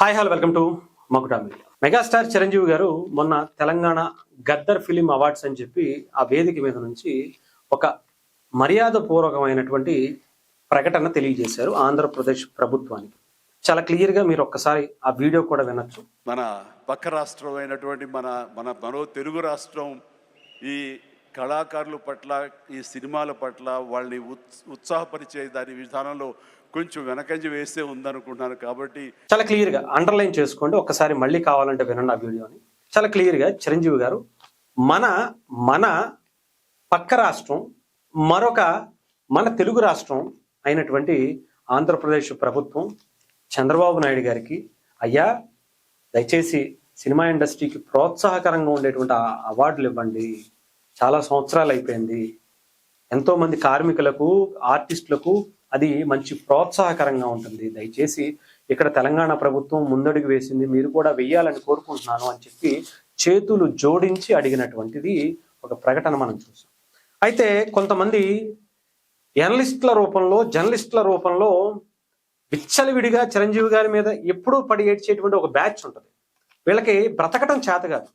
Hi hello welcome to మకుటా media. Megastar Chiranjeevi గారు మొన్న Telangana Gaddar film awards అని చెప్పి ఆ వేదిక మీద నుంచి ఒక మర్యాద పూర్వకమైనటువంటి ప్రకటన తెలియజేశారు ఆంధ్రప్రదేశ్ ప్రభుత్వానికి. చాలా క్లియర్ గా మీరు ఒక్కసారి ఆ వీడియో కూడా వినొచ్చు. మన పక్క రాష్ట్రం అయినటువంటి మనో తెలుగు రాష్ట్రం ఈ కళాకారుల పట్ల, ఈ సినిమాల పట్ల వాళ్ళని ఉత్సాహపరిచే దాని విధానంలో కొంచెం వెనకంజ వేస్తే ఉందనుకుంటున్నాను. కాబట్టి చాలా క్లియర్ గా అండర్లైన్ చేసుకోండి, ఒక్కసారి మళ్ళీ కావాలంటే వినండి ఆ వీడియోని. చాలా క్లియర్ గా చిరంజీవి గారు మన మన పక్క రాష్ట్రం, మరొక మన తెలుగు రాష్ట్రం అయినటువంటి ఆంధ్రప్రదేశ్ ప్రభుత్వం చంద్రబాబు నాయుడు గారికి, అయ్యా దయచేసి సినిమా ఇండస్ట్రీకి ప్రోత్సాహకరంగా ఉండేటువంటి అవార్డులు ఇవ్వండి, చాలా సంవత్సరాలు అయిపోయింది, ఎంతో మంది కార్మికులకు, ఆర్టిస్టులకు అది మంచి ప్రోత్సాహకరంగా ఉంటుంది, దయచేసి ఇక్కడ తెలంగాణ ప్రభుత్వం ముందడుగు వేసింది, మీరు కూడా వెయ్యాలని కోరుకుంటున్నాను అని చెప్పి చేతులు జోడించి అడిగినటువంటిది ఒక ప్రకటన మనం చూసాం. అయితే కొంతమంది జర్నలిస్టుల రూపంలో విచ్చలవిడిగా చిరంజీవి గారి మీద ఎప్పుడూ పడి ఏడ్చేటువంటి ఒక బ్యాచ్ ఉంటుంది. వీళ్ళకి బ్రతకటం చేత కాదు.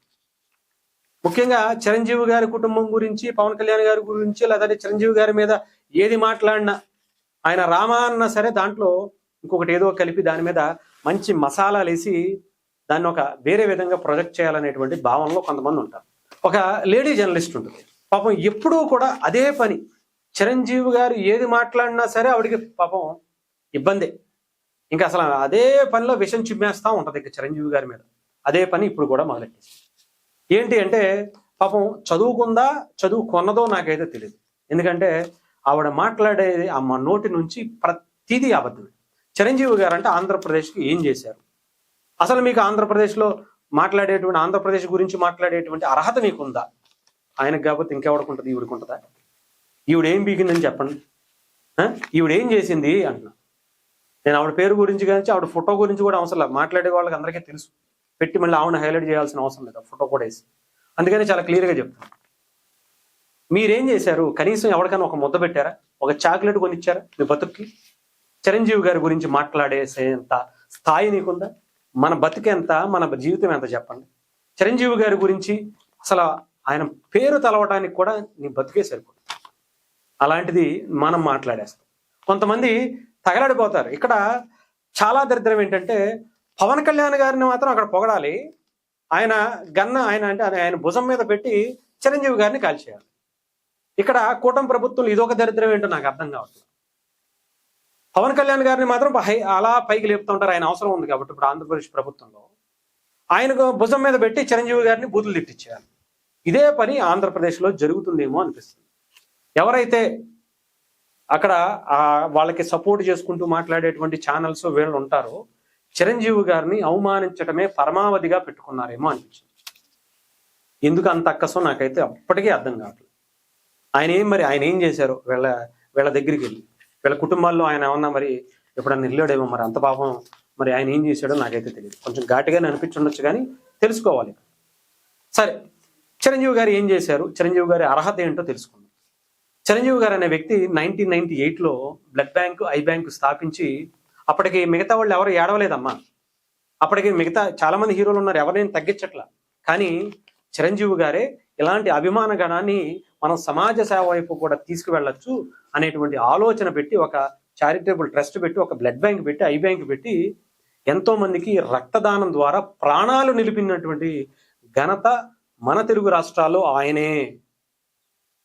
ముఖ్యంగా చిరంజీవి గారి కుటుంబం గురించి, పవన్ కళ్యాణ్ గారి గురించి, లేదంటే చిరంజీవి గారి మీద ఏది మాట్లాడినా, ఆయన రామా అన్నా సరే దాంట్లో ఇంకొకటి ఏదో కలిపి దాని మీద మంచి మసాలాలు వేసి దాన్ని ఒక వేరే విధంగా ప్రొజెక్ట్ చేయాలనేటువంటి భావనలో కొంతమంది ఉంటారు. ఒక లేడీ జర్నలిస్ట్ ఉంటుంది, పాపం ఎప్పుడూ కూడా అదే పని. చిరంజీవి గారు ఏది మాట్లాడినా సరే ఆవిడికి పాపం ఇబ్బందే. ఇంకా అసలు అదే పనిలో విషం చిమ్మేస్తా ఉంటది ఇక చిరంజీవి గారి మీద. అదే పని ఇప్పుడు కూడా మొదలెట్టేసి ఏంటి అంటే, పాపం చదువుకున్నదో నాకైతే తెలియదు. ఎందుకంటే ఆవిడ మాట్లాడేది ఆ నోటి నుంచి ప్రతిదీ అబద్ధమే. చిరంజీవి గారు అంటే ఆంధ్రప్రదేశ్కి ఏం చేశారు? అసలు మీకు ఆంధ్రప్రదేశ్ గురించి మాట్లాడేటువంటి అర్హత మీకుందా? ఆయనకు కాకపోతే ఇంకెవడుకుంటుంది? ఈవిడికుంటుందా? ఈవిడేం బీకిందని చెప్పండి. ఈవిడేం చేసింది అంటున్నా. నేను ఆవిడ పేరు గురించి కానీ ఆవిడ ఫోటో గురించి కూడా అవసరం లేదు, మాట్లాడే వాళ్ళకి అందరికీ తెలుసు. పెట్టి మళ్ళీ ఆవిడ హైలైట్ చేయాల్సిన అవసరం లేదు, ఫోటో కూడా వేసి. అందుకని చాలా క్లియర్గా చెప్తాను. మీరేం చేశారు? కనీసం ఎవరికైనా ఒక ముద్ద పెట్టారా? ఒక చాక్లెట్ కొనిచ్చారా మీ బతుక్కి? చిరంజీవి గారి గురించి మాట్లాడేసేంత స్థాయి నీకుందా? మన బతుకెంత, మన జీవితం ఎంత చెప్పండి. చిరంజీవి గారి గురించి అసలు ఆయన పేరు తలవటానికి కూడా నీ బతుకే సరిపోతుంది. అలాంటిది మనం మాట్లాడేస్తాం. కొంతమంది తగలడిపోతారు. ఇక్కడ చాలా దరిద్రం ఏంటంటే, పవన్ కళ్యాణ్ గారిని మాత్రం అక్కడ పొగడాలి, ఆయన భుజం మీద పెట్టి చిరంజీవి గారిని కాల్చేయాలి. ఇక్కడ కూటమి ప్రభుత్వం ఇదొక దరిద్రం ఏంటో నాకు అర్థం కావట్లేదు. పవన్ కళ్యాణ్ గారిని మాత్రం అలా పైకి లేపుతుంటారు, ఆయన అవసరం ఉంది కాబట్టి. ఇప్పుడు ఆంధ్రప్రదేశ్ ప్రభుత్వంలో ఆయనకు భుజం మీద పెట్టి చిరంజీవి గారిని బూతులు తిట్టించేయాలి. ఇదే పని ఆంధ్రప్రదేశ్లో జరుగుతుందేమో అనిపిస్తుంది. ఎవరైతే అక్కడ వాళ్ళకి సపోర్ట్ చేసుకుంటూ మాట్లాడేటువంటి ఛానల్స్ వీళ్ళు ఉంటారో, చిరంజీవి గారిని అవమానించడమే పరమావధిగా పెట్టుకున్నారేమో అనిపించింది. ఎందుకు అంత అక్కసం నాకైతే అప్పటికీ అర్థం కావట్లేదు. ఆయన ఏం చేశారు? వీళ్ళ దగ్గరికి వెళ్ళి వీళ్ళ కుటుంబాల్లో ఆయన ఏమన్నా మరి ఎప్పుడన్నా వెళ్ళాడేమో, మరి అంత పాపం మరి ఆయన ఏం చేశాడో నాకైతే తెలియదు. కొంచెం ఘాటుగానే అనిపించుండొచ్చు, కానీ తెలుసుకోవాలి. సరే, చిరంజీవి గారు ఏం చేశారు, చిరంజీవి గారి అర్హత ఏంటో తెలుసుకుందాం. చిరంజీవి గారు అనే వ్యక్తి 1998లో బ్లడ్ బ్యాంకు, ఐ బ్యాంకు స్థాపించి, అప్పటికి మిగతా వాళ్ళు ఎవరు ఏడవలేదమ్మా. అప్పటికి మిగతా చాలా మంది హీరోలు ఉన్నారు, ఎవరినైనా తగ్గించట్లా. కానీ చిరంజీవి గారే ఇలాంటి అభిమాన గణాన్ని మనం సమాజ సేవ వైపు కూడా తీసుకువెళ్ళచ్చు అనేటువంటి ఆలోచన పెట్టి, ఒక చారిటబుల్ ట్రస్ట్ పెట్టి, ఒక బ్లడ్ బ్యాంక్ పెట్టి, ఐ బ్యాంక్ పెట్టి ఎంతో మందికి రక్తదానం ద్వారా ప్రాణాలు నిలిపినటువంటి ఘనత మన తెలుగు రాష్ట్రాల్లో ఆయనే.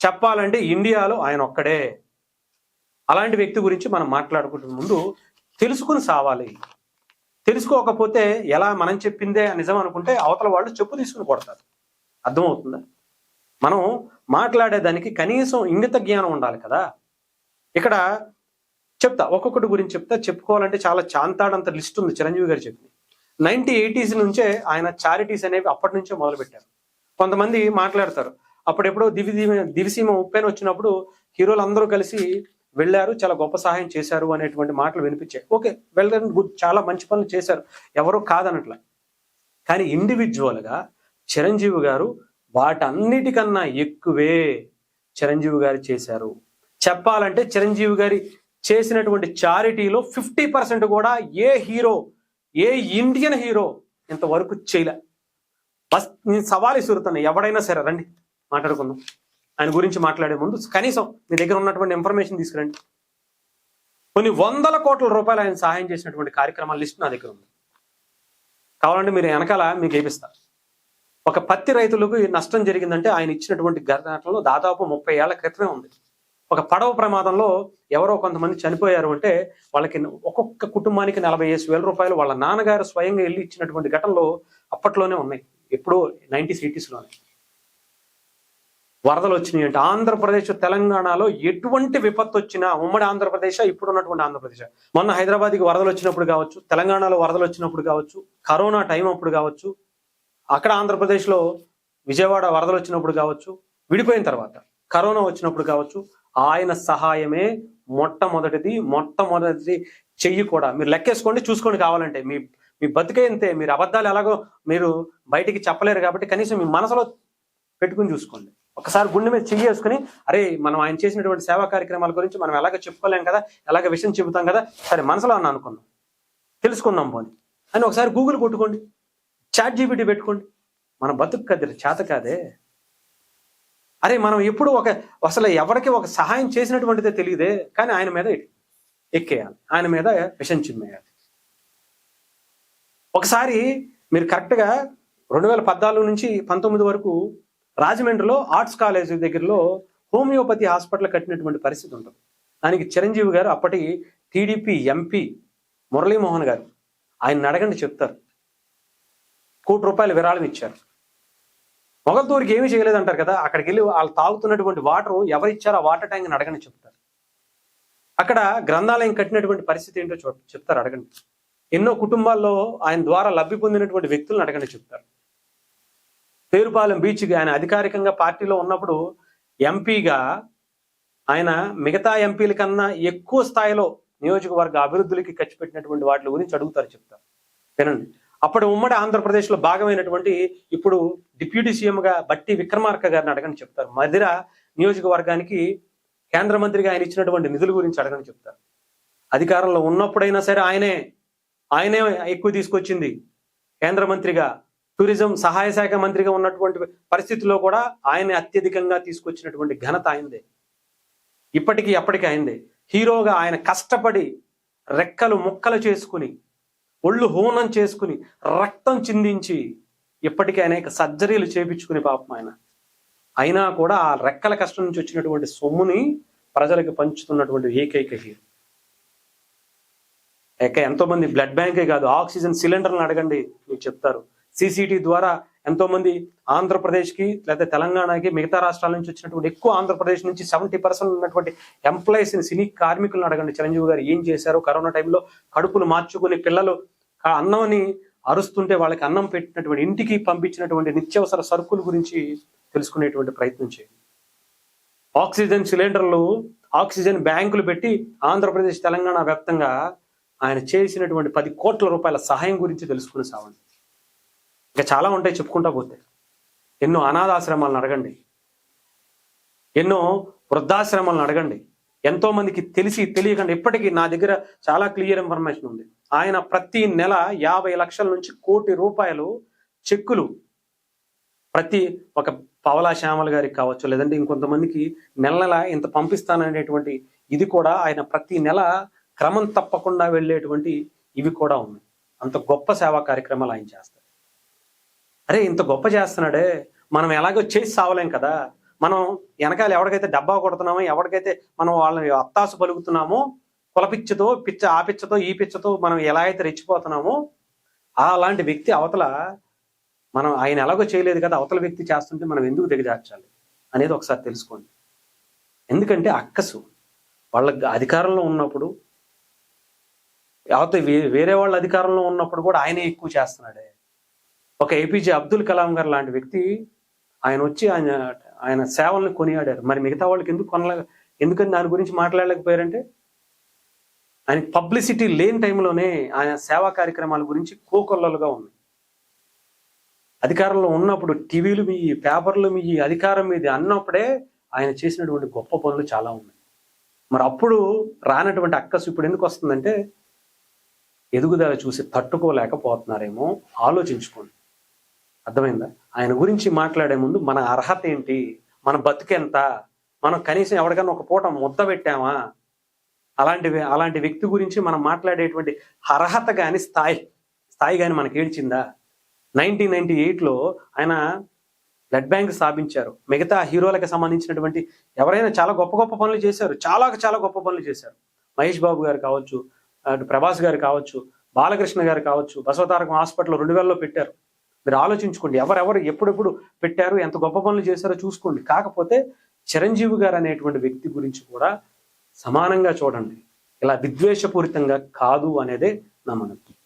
చెప్పాలంటే ఇండియాలో ఆయన ఒక్కడే. అలాంటి వ్యక్తి గురించి మనం మాట్లాడుకుంటున్న ముందు తెలుసుకుని సావాలి. తెలుసుకోకపోతే ఎలా మనం చెప్పిందే నిజం అనుకుంటే అవతల వాళ్ళు చెప్పు తీసుకుని కొడతారు. అర్థమవుతుందా? మనం మాట్లాడేదానికి కనీసం ఇంగిత జ్ఞానం ఉండాలి కదా. ఇక్కడ చెప్తా, ఒక్కొక్కటి గురించి చెప్పుకోవాలంటే చాలా చాంతాడంత లిస్ట్ ఉంది చిరంజీవి గారు చెప్పింది. 1980s నుంచే ఆయన చారిటీస్ అనేవి అప్పటి నుంచే మొదలుపెట్టారు. కొంతమంది మాట్లాడతారు, అప్పుడెప్పుడో దివిసీమ ఉప్పెన వచ్చినప్పుడు హీరోలు అందరూ కలిసి వెళ్ళారు, చాలా గొప్ప సహాయం చేశారు అనేటువంటి మాటలు వినిపించాయి. ఓకే, వెళ్ళడం గుడ్, చాలా మంచి పనులు చేశారు, ఎవరో కాదనట్ల. కానీ ఇండివిజువల్గా చిరంజీవి గారు వాటన్నిటికన్నా ఎక్కువే చిరంజీవి గారు చేశారు. చెప్పాలంటే చిరంజీవి గారి చేసినటువంటి చారిటీలో 50% కూడా ఏ హీరో ఏ ఇండియన్ హీరో ఇంతవరకు చేయలే. బస్ నేను సవాల్ ఇస్తున్నా, ఎవడైనా సరే రండి మాట్లాడుకుందాం. ఆయన గురించి మాట్లాడే ముందు కనీసం మీ దగ్గర ఉన్నటువంటి ఇన్ఫర్మేషన్ తీసుకురండి. కొన్ని 100 కోట్ల రూపాయలు ఆయన సహాయం చేసినటువంటి కార్యక్రమాల లిస్ట్ నా దగ్గర ఉంది. కావాలంటే మీరు వెనకాల మీకు వేపిస్తా. ఒక పత్తి రైతులకు నష్టం జరిగిందంటే ఆయన ఇచ్చినటువంటి ఘటనలో దాదాపు 30 ఏళ్ల క్రితమే ఉంది. ఒక పడవ ప్రమాదంలో ఎవరో కొంతమంది చనిపోయారు అంటే వాళ్ళకి ఒక్కొక్క కుటుంబానికి 45,000 రూపాయలు వాళ్ళ నాన్నగారు స్వయంగా వెళ్ళి ఇచ్చినటువంటి ఘటనలు అప్పట్లోనే ఉన్నాయి. ఎప్పుడో 90s 80sలోనే వరదలు వచ్చినాయి అంటే ఆంధ్రప్రదేశ్ తెలంగాణలో ఎటువంటి విపత్తు వచ్చినా, ఉమ్మడి ఆంధ్రప్రదేశ్ ఇప్పుడు ఉన్నటువంటి ఆంధ్రప్రదేశ్, మొన్న హైదరాబాద్కి వరదలు వచ్చినప్పుడు కావచ్చు, తెలంగాణలో వరదలు వచ్చినప్పుడు కావచ్చు, కరోనా టైం అప్పుడు కావచ్చు, అక్కడ ఆంధ్రప్రదేశ్లో విజయవాడ వరదలు వచ్చినప్పుడు కావచ్చు, విడిపోయిన తర్వాత కరోనా వచ్చినప్పుడు కావచ్చు, ఆయన సహాయమే మొట్టమొదటిది చెయ్యి కూడా. మీరు లెక్కేసుకోండి, చూసుకోండి. కావాలంటే మీ బతికే అంతే. మీరు అబద్ధాలు ఎలాగో మీరు బయటికి చెప్పలేరు కాబట్టి కనీసం మీ మనసులో పెట్టుకుని చూసుకోండి. ఒకసారి గుండె మీద చెయ్యి వేసుకుని, అరే మనం ఆయన చేసినటువంటి సేవా కార్యక్రమాల గురించి మనం ఎలాగ చెప్పుకోలేం కదా, ఎలాగ విషయం చెబుతాం కదా, సరే మనసులో అన్న అనుకుందాం, తెలుసుకుందాం పోనీ అని ఒకసారి గూగుల్ కొట్టుకోండి, చాట్ జీపీటీ పెట్టుకోండి. మన బతుకు కదిరి చేత కాదే. అరే మనం ఎప్పుడు అసలు ఎవరికి ఒక సహాయం చేసినటువంటిదే తెలియదే, కానీ ఆయన మీద ఎక్కేయాలి, ఆయన మీద విషం చిమ్మేయాలి. ఒకసారి మీరు కరెక్ట్గా 2014 నుంచి 19 వరకు రాజమండ్రిలో ఆర్ట్స్ కాలేజ్ దగ్గరలో హోమియోపతి హాస్పిటల్ కట్టినటువంటి పరిస్థితి ఉంటుంది. దానికి చిరంజీవి గారు అప్పటి టీడీపీ ఎంపీ మురళీమోహన్ గారు ఆయన అడగండి చెప్తారు. ₹1 కోటి విరాళం ఇచ్చారు. మొగల్తూరికి ఏమీ చేయలేదంటారు కదా, అక్కడికి వెళ్ళి వాళ్ళు తాగుతున్నటువంటి వాటర్ ఎవరిచ్చారో ఆ వాటర్ ట్యాంక్ని అడగని చెప్తారు. అక్కడ గ్రంథాలయం కట్టినటువంటి పరిస్థితి ఏంటో చెప్తారు, అడగండి. ఎన్నో కుటుంబాల్లో ఆయన ద్వారా లబ్ధి పొందినటువంటి వ్యక్తులను అడగని చెప్తారు. పేరుపాలెం బీచ్కి ఆయన అధికారికంగా పార్టీలో ఉన్నప్పుడు ఎంపీగా ఆయన మిగతా ఎంపీల కన్నా ఎక్కువ స్థాయిలో నియోజకవర్గ అభివృద్ధులకి ఖర్చు పెట్టినటువంటి వాటి గురించి అడుగుతారు, చెప్తారు. వినండి. అప్పుడు ఉమ్మడి ఆంధ్రప్రదేశ్లో భాగమైనటువంటి ఇప్పుడు డిప్యూటీ సీఎంగా బట్టి విక్రమార్క గారిని అడగని చెప్తారు. మధిర నియోజకవర్గానికి కేంద్ర మంత్రిగా ఆయన ఇచ్చినటువంటి నిధుల గురించి అడగని చెప్తారు. అధికారంలో ఉన్నప్పుడైనా సరే ఆయనే ఎక్కువ తీసుకొచ్చింది. కేంద్ర మంత్రిగా, టూరిజం సహాయ శాఖ మంత్రిగా ఉన్నటువంటి పరిస్థితుల్లో కూడా ఆయన అత్యధికంగా తీసుకొచ్చినటువంటి ఘనత ఆయనదే. ఇప్పటికీ ఎప్పటికీ ఆయనదే. హీరోగా ఆయన కష్టపడి రెక్కలు ముక్కలు చేసుకుని, ఒళ్ళు హూనం చేసుకుని, రక్తం చిందించి ఇప్పటికీ అనేక సర్జరీలు చేపించుకుని పాపం ఆయన అయినా కూడా ఆ రెక్కల కష్టం నుంచి వచ్చినటువంటి సొమ్ముని ప్రజలకు పంచుతున్నటువంటి ఏకైక హీరో. ఎంతో మంది బ్లడ్ బ్యాంకే కాదు, ఆక్సిజన్ సిలిండర్లను అడగండి మీకు చెప్తారు. సిసిటి ద్వారా ఎంతో మంది ఆంధ్రప్రదేశ్కి లేదా తెలంగాణకి మిగతా రాష్ట్రాల నుంచి వచ్చినటువంటి ఎక్కువ ఆంధ్రప్రదేశ్ నుంచి 70% ఉన్నటువంటి ఎంప్లాయీస్ని, సినీ కార్మికులను అడగండి. చిరంజీవి గారు ఏం చేశారో కరోనా టైంలో కడుపులు మార్చుకుని పిల్లలు అన్నంని అరుస్తుంటే వాళ్ళకి అన్నం పెట్టినటువంటి, ఇంటికి పంపించినటువంటి నిత్యావసర సరుకుల గురించి తెలుసుకునేటువంటి ప్రయత్నం చేయండి. ఆక్సిజన్ సిలిండర్లు, ఆక్సిజన్ బ్యాంకులు పెట్టి ఆంధ్రప్రదేశ్ తెలంగాణ వ్యాప్తంగా ఆయన చేసినటువంటి 10 కోట్ల రూపాయల సహాయం గురించి తెలుసుకుని సావండి. ఇంకా చాలా ఉంటాయి చెప్పుకుంటా పోతే. ఎన్నో అనాథాశ్రమాలను అడగండి, ఎన్నో వృద్ధాశ్రమాలను అడగండి. ఎంతో మందికి తెలిసి తెలియకుండా ఇప్పటికీ నా దగ్గర చాలా క్లియర్ ఇన్ఫర్మేషన్ ఉంది. ఆయన ప్రతి నెల 50 లక్షల నుంచి ₹1 కోటి చెక్కులు ప్రతి ఒక పవలా శ్యామల గారికి కావచ్చు, లేదంటే ఇంకొంతమందికి నెల ఇంత పంపిస్తాననేటువంటి ఇది కూడా ఆయన ప్రతి నెల క్రమం తప్పకుండా వెళ్ళేటువంటి ఇవి కూడా ఉన్నాయి. అంత గొప్ప సేవా కార్యక్రమాలు ఆయన చేస్తారు. అరే ఇంత గొప్ప చేస్తున్నాడే, మనం ఎలాగో చేసి సావలేం కదా. మనం వెనకాల ఎవరికైతే డబ్బా కొడుతున్నామో, ఎవరికైతే మనం వాళ్ళని అత్తాసు పలుకుతున్నామో, కులపిచ్చతో ఆ పిచ్చతో ఈ పిచ్చతో మనం ఎలా అయితే రెచ్చిపోతున్నామో, అలాంటి వ్యక్తి అవతల మనం ఆయన ఎలాగో చేయలేదు కదా, అవతల వ్యక్తి చేస్తుంటే మనం ఎందుకు దిగజార్చాలి అనేది ఒకసారి తెలుసుకోండి. ఎందుకంటే అక్కసు వాళ్ళ అధికారంలో ఉన్నప్పుడు, అవతల వేరే వాళ్ళ అధికారంలో ఉన్నప్పుడు కూడా ఆయనే ఎక్కువ చేస్తున్నాడే. ఒక ఏపీజే అబ్దుల్ కలాం గారు లాంటి వ్యక్తి ఆయన వచ్చి ఆయన సేవలను కొనియాడారు. మరి మిగతా వాళ్ళకి ఎందుకని దాని గురించి మాట్లాడలేకపోయారంటే ఆయన పబ్లిసిటీ లేని టైంలోనే ఆయన సేవా కార్యక్రమాల గురించి కోకొల్లలుగా ఉన్నాయి. అధికారంలో ఉన్నప్పుడు టీవీలు మీ, పేపర్లు మీ, అధికారం మీది అన్నప్పుడే ఆయన చేసినటువంటి గొప్ప పనులు చాలా ఉన్నాయి. మరి అప్పుడు రానటువంటి అక్కసు ఇప్పుడు ఎందుకు వస్తుందంటే ఎదుగుదల చూసి తట్టుకోలేకపోతున్నారేమో ఆలోచించుకోండి. అర్థమైందా? ఆయన గురించి మాట్లాడే ముందు మన అర్హత ఏంటి, మన బతుకెంత, మనం కనీసం ఎవరికైనా ఒక పూట ముద్ద పెట్టామా, అలాంటి వ్యక్తి గురించి మనం మాట్లాడేటువంటి అర్హత కానీ స్థాయి కానీ మనకి ఏడ్చిందా? 1998లో ఆయన బ్లడ్ బ్యాంక్ స్థాపించారు. మిగతా హీరోలకు సంబంధించినటువంటి ఎవరైనా చాలా గొప్ప గొప్ప పనులు చేశారు, చాలా గొప్ప పనులు చేశారు. మహేష్ బాబు గారు కావచ్చు, అటు ప్రభాస్ గారు కావచ్చు, బాలకృష్ణ గారు కావచ్చు, బసవతారకం హాస్పిటల్ 2000లో పెట్టారు. మీరు ఆలోచించుకోండి, ఎవరెవరు ఎప్పుడెప్పుడు పెట్టారు, ఎంత గొప్ప పనులు చేశారో చూసుకోండి. కాకపోతే చిరంజీవి గారు అనేటువంటి వ్యక్తి గురించి కూడా సమానంగా చూడండి, ఇలా విద్వేషపూరితంగా కాదు అనేదే నా మనవి.